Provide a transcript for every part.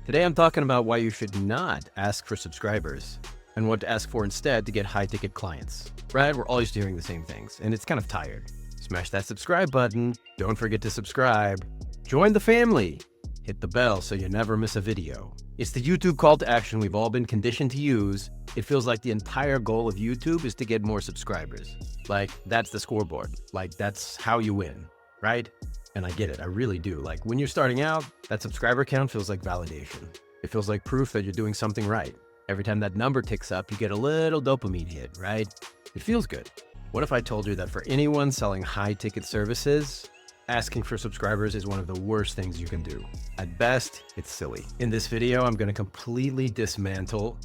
Today I'm talking about why you should not ask for subscribers and what to ask for instead to get high-ticket clients. Right? We're all used to hearing the same things, and it's kind of tired. Smash that subscribe button. Don't forget to subscribe. Join the family. Hit the bell so you never miss a video. It's the YouTube call to action we've all been conditioned to use. It feels like the entire goal of YouTube is to get more subscribers. Like, that's the scoreboard. Like, that's how you win, right? And I get it, I really do. Like, when you're starting out, that subscriber count feels like validation. It feels like proof that you're doing something right. Every time that number ticks up, you get a little dopamine hit, right? It feels good. What if I told you that for anyone selling high-ticket services, asking for subscribers is one of the worst things you can do? At best, it's silly. In this video, I'm going to completely dismantle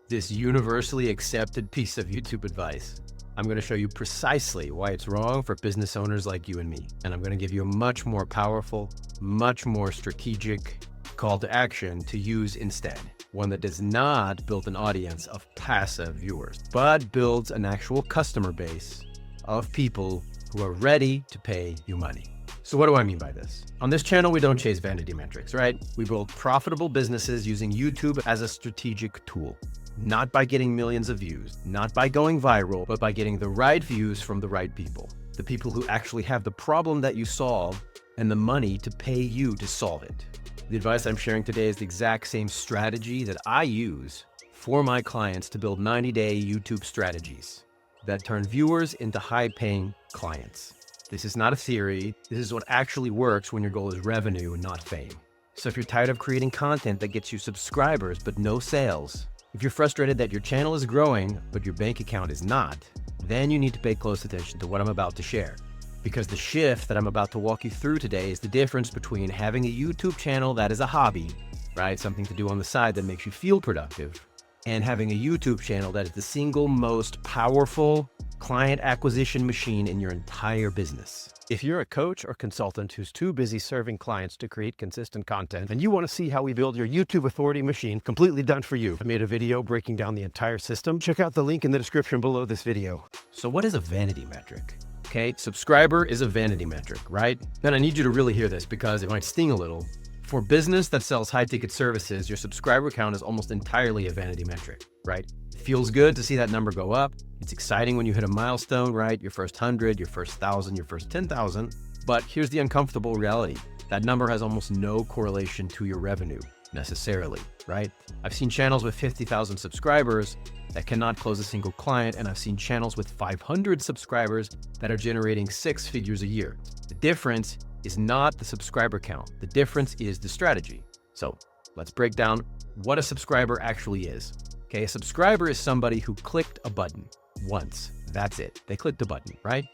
this universally accepted piece of YouTube advice. I'm going to show you precisely why it's wrong for business owners like you and me. And I'm going to give you a much more powerful, much more strategic call to action to use instead. One that does not build an audience of passive viewers, but builds an actual customer base of people who are ready to pay you money. So what do I mean by this? On this channel, we don't chase vanity metrics, right? We build profitable businesses using YouTube as a strategic tool. Not by getting millions of views, not by going viral, but by getting the right views from the right people. The people who actually have the problem that you solve and the money to pay you to solve it. The advice I'm sharing today is the exact same strategy that I use for my clients to build 90-day YouTube strategies that turn viewers into high-paying clients. This is not a theory. This is what actually works when your goal is revenue and not fame. So if you're tired of creating content that gets you subscribers but no sales, if you're frustrated that your channel is growing but your bank account is not, then you need to pay close attention to what I'm about to share. Because the shift that I'm about to walk you through today is the difference between having a YouTube channel that is a hobby, right? Something to do on the side that makes you feel productive, and having a YouTube channel that is the single most powerful client acquisition machine in your entire business. If you're a coach or consultant who's too busy serving clients to create consistent content, and you want to see how we build your YouTube authority machine completely done for you, I made a video breaking down the entire system. Check out the link in the description below this video. So what is a vanity metric? Okay, subscriber is a vanity metric, right? Then I need you to really hear this because it might sting a little. For business that sells high-ticket services, your subscriber count is almost entirely a vanity metric, right? It feels good to see that number go up. It's exciting when you hit a milestone, right? Your first 100, your first 1,000, your first 10,000. But here's the uncomfortable reality. That number has almost no correlation to your revenue, necessarily, right? I've seen channels with 50,000 subscribers that cannot close a single client, and I've seen channels with 500 subscribers that are generating 6 figures a year. The difference is not the subscriber count. The difference is the strategy. So let's break down what a subscriber actually is. Okay, a subscriber is somebody who clicked a button once. That's it. They clicked a button, right?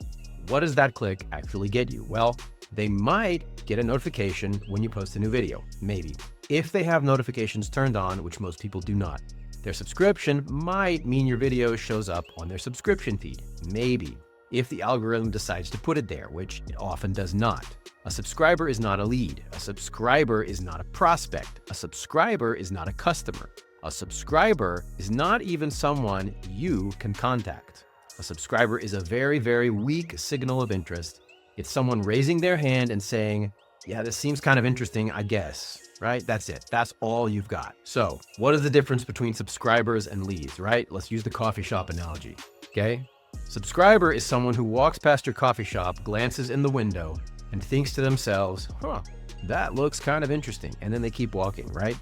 What does that click actually get you? Well, they might get a notification when you post a new video, maybe. If they have notifications turned on, which most people do not. Their subscription might mean your video shows up on their subscription feed, maybe. If the algorithm decides to put it there, which it often does not. A subscriber is not a lead. A subscriber is not a prospect. A subscriber is not a customer. A subscriber is not even someone you can contact. A subscriber is a very, very weak signal of interest. It's someone raising their hand and saying, yeah, this seems kind of interesting, I guess, right? That's it. That's all you've got. So what is the difference between subscribers and leads, right? Let's use the coffee shop analogy, okay? Subscriber is someone who walks past your coffee shop, glances in the window, and thinks to themselves, that looks kind of interesting. And then they keep walking, right?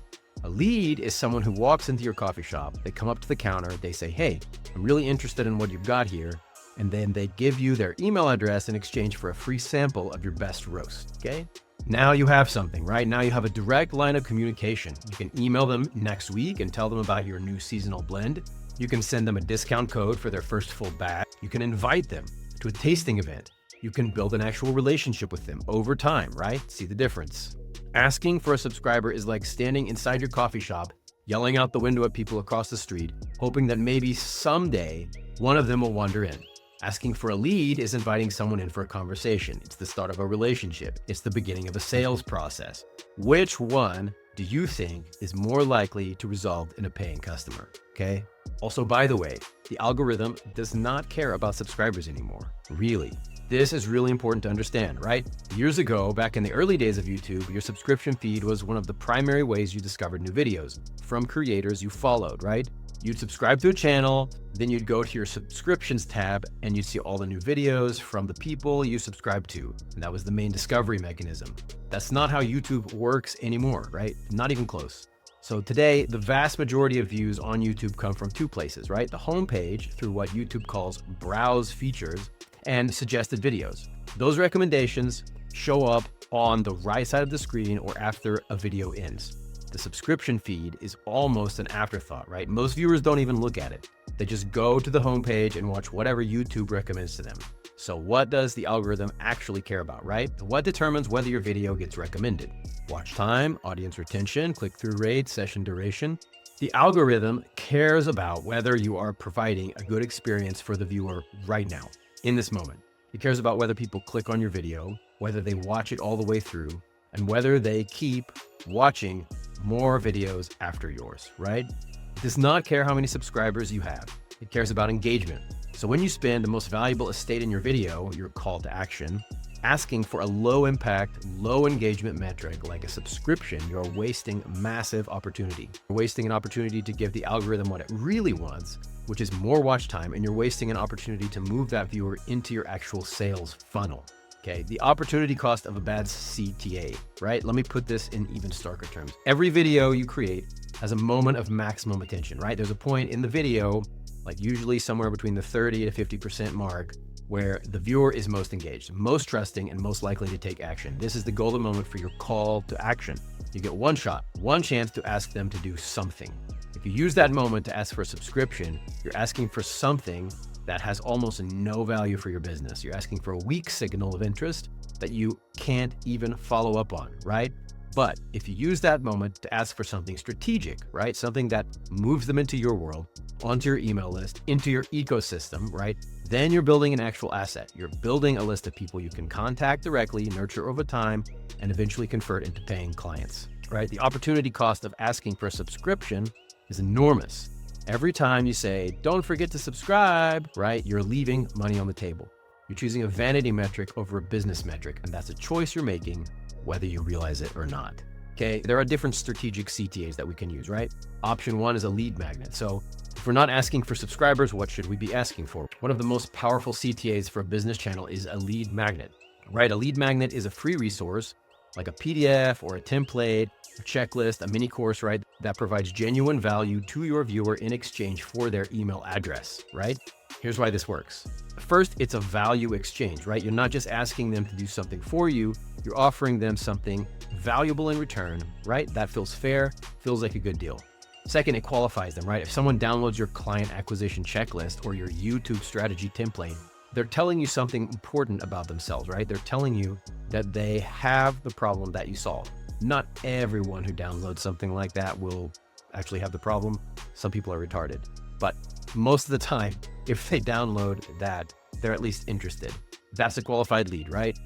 A lead is someone who walks into your coffee shop, they come up to the counter, they say, hey, I'm really interested in what you've got here. And then they give you their email address in exchange for a free sample of your best roast, okay? Now you have something, right? Now you have a direct line of communication. You can email them next week and tell them about your new seasonal blend. You can send them a discount code for their first full bag. You can invite them to a tasting event. You can build an actual relationship with them over time, right? See the difference. Asking for a subscriber is like standing inside your coffee shop, yelling out the window at people across the street, hoping that maybe someday one of them will wander in. Asking for a lead is inviting someone in for a conversation. It's the start of a relationship. It's the beginning of a sales process. Which one do you think is more likely to result in a paying customer? Okay. Also, by the way, the algorithm does not care about subscribers anymore. Really. This is really important to understand, right? Years ago, back in the early days of YouTube, your subscription feed was one of the primary ways you discovered new videos from creators you followed, right? You'd subscribe to a channel, then you'd go to your subscriptions tab and you'd see all the new videos from the people you subscribed to. And that was the main discovery mechanism. That's not how YouTube works anymore, right? Not even close. So today, the vast majority of views on YouTube come from two places, right? The homepage through what YouTube calls browse features and suggested videos. Those recommendations show up on the right side of the screen or after a video ends. The subscription feed is almost an afterthought, right? Most viewers don't even look at it. They just go to the homepage and watch whatever YouTube recommends to them. So what does the algorithm actually care about, right? What determines whether your video gets recommended? Watch time, audience retention, click-through rate, session duration. The algorithm cares about whether you are providing a good experience for the viewer right now, in this moment. It cares about whether people click on your video, whether they watch it all the way through, and whether they keep watching more videos after yours, right? It does not care how many subscribers you have. It cares about engagement. So when you spend the most valuable estate in your video, your call to action, asking for a low impact, low engagement metric like a subscription, you're wasting massive opportunity. You're wasting an opportunity to give the algorithm what it really wants, which is more watch time, and you're wasting an opportunity to move that viewer into your actual sales funnel. Okay, the opportunity cost of a bad CTA, right? Let me put this in even starker terms. Every video you create has a moment of maximum attention, right? There's a point in the video, like usually somewhere between the 30 to 50% mark, where the viewer is most engaged, most trusting, and most likely to take action. This is the golden moment for your call to action. You get one shot, one chance to ask them to do something. If you use that moment to ask for a subscription, you're asking for something that has almost no value for your business. You're asking for a weak signal of interest that you can't even follow up on, right? But if you use that moment to ask for something strategic, right? Something that moves them into your world, onto your email list, into your ecosystem, right? Then you're building an actual asset. You're building a list of people you can contact directly, nurture over time, and eventually convert into paying clients, right? The opportunity cost of asking for a subscription is enormous. Every time you say, don't forget to subscribe, right? You're leaving money on the table. You're choosing a vanity metric over a business metric, and that's a choice you're making, whether you realize it or not. Okay, there are different strategic CTAs that we can use, right? Option one is a lead magnet. So if we're not asking for subscribers, what should we be asking for? One of the most powerful CTAs for a business channel is a lead magnet, right? A lead magnet is a free resource like a PDF or a template, a checklist, a mini course, right? That provides genuine value to your viewer in exchange for their email address, right? Here's why this works. First, it's a value exchange, right? You're not just asking them to do something for you, you're offering them something valuable in return, right? That feels fair, feels like a good deal. Second, it qualifies them, right? If someone downloads your client acquisition checklist or your YouTube strategy template, they're telling you something important about themselves, right? They're telling you that they have the problem that you solve. Not everyone who downloads something like that will actually have the problem. Some people are retarded, but most of the time, if they download that, they're at least interested. That's a qualified lead, right?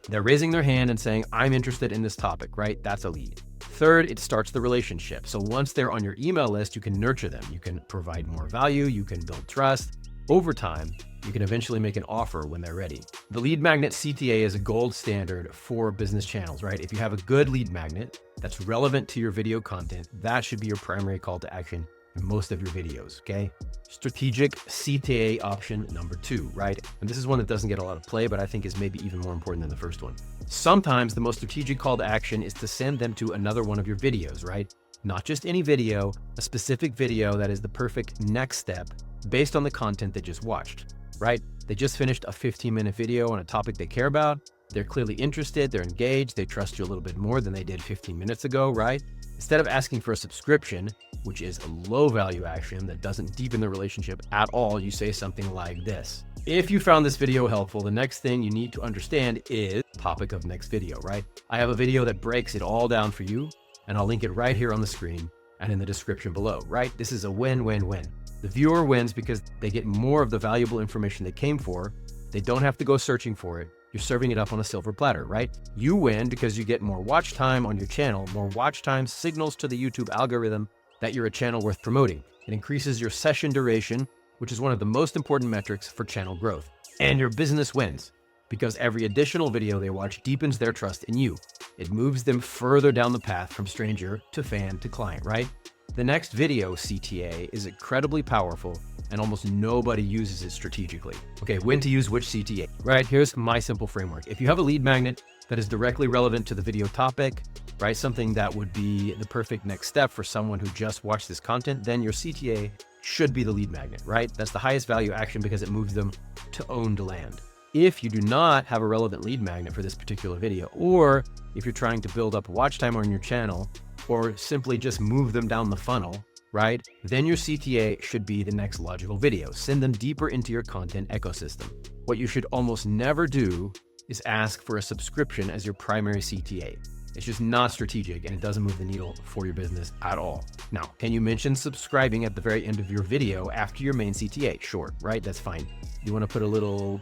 They're raising their hand and saying, I'm interested in this topic, right? That's a lead. Third, it starts the relationship. So once they're on your email list, you can nurture them. You can provide more value. You can build trust. Over time, you can eventually make an offer when they're ready. The lead magnet CTA is a gold standard for business channels, right? If you have a good lead magnet that's relevant to your video content, that should be your primary call to action in most of your videos, okay? Strategic CTA option number 2, right? And this is one that doesn't get a lot of play, but I think is maybe even more important than the first one. Sometimes the most strategic call to action is to send them to another one of your videos, right? Not just any video, a specific video that is the perfect next step based on the content they just watched, right? They just finished a 15-minute video on a topic they care about. They're clearly interested, they're engaged, they trust you a little bit more than they did 15 minutes ago, right? Instead of asking for a subscription, which is a low value action that doesn't deepen the relationship at all, you say something like this. If you found this video helpful, the next thing you need to understand is topic of next video, right? I have a video that breaks it all down for you, and I'll link it right here on the screen and in the description below, right? This is a win-win-win. The viewer wins because they get more of the valuable information they came for. They don't have to go searching for it. You're serving it up on a silver platter, right? You win because you get more watch time on your channel. More watch time signals to the YouTube algorithm that you're a channel worth promoting. It increases your session duration, which is one of the most important metrics for channel growth. And your business wins because every additional video they watch deepens their trust in you. It moves them further down the path from stranger to fan to client, right? The next video CTA is incredibly powerful and almost nobody uses it strategically. Okay, when to use which CTA, right? Here's my simple framework. If you have a lead magnet that is directly relevant to the video topic, right? Something that would be the perfect next step for someone who just watched this content, then your CTA should be the lead magnet, right? That's the highest value action because it moves them to owned land. If you do not have a relevant lead magnet for this particular video, or if you're trying to build up watch time on your channel, or simply just move them down the funnel, right? Then your CTA should be the next logical video. Send them deeper into your content ecosystem. What you should almost never do is ask for a subscription as your primary CTA. It's just not strategic and it doesn't move the needle for your business at all. Now, can you mention subscribing at the very end of your video after your main CTA? Sure, right? That's fine. You want to put a little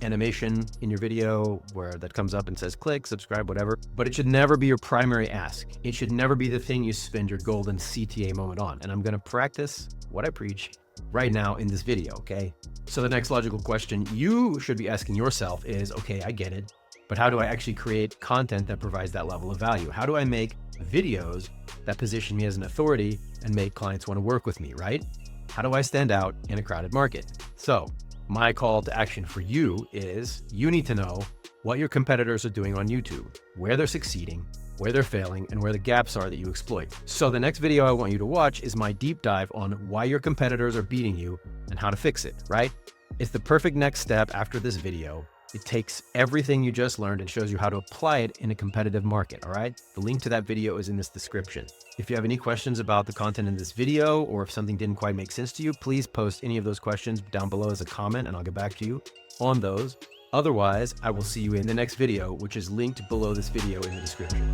animation in your video where that comes up and says click, subscribe, whatever, but it should never be your primary ask. It should never be the thing you spend your golden CTA moment on. And I'm going to practice what I preach right now in this video, okay? So the next logical question you should be asking yourself is, okay, I get it, but how do I actually create content that provides that level of value? How do I make videos that position me as an authority and make clients want to work with me, right? How do I stand out in a crowded market? So my call to action for you is you need to know what your competitors are doing on YouTube, where they're succeeding, where they're failing, and where the gaps are that you exploit. So the next video I want you to watch is my deep dive on why your competitors are beating you and how to fix it, right? It's the perfect next step after this video. It takes everything you just learned and shows you how to apply it in a competitive market, all right? The link to that video is in this description. If you have any questions about the content in this video, or if something didn't quite make sense to you, please post any of those questions down below as a comment and I'll get back to you on those. Otherwise, I will see you in the next video, which is linked below this video in the description.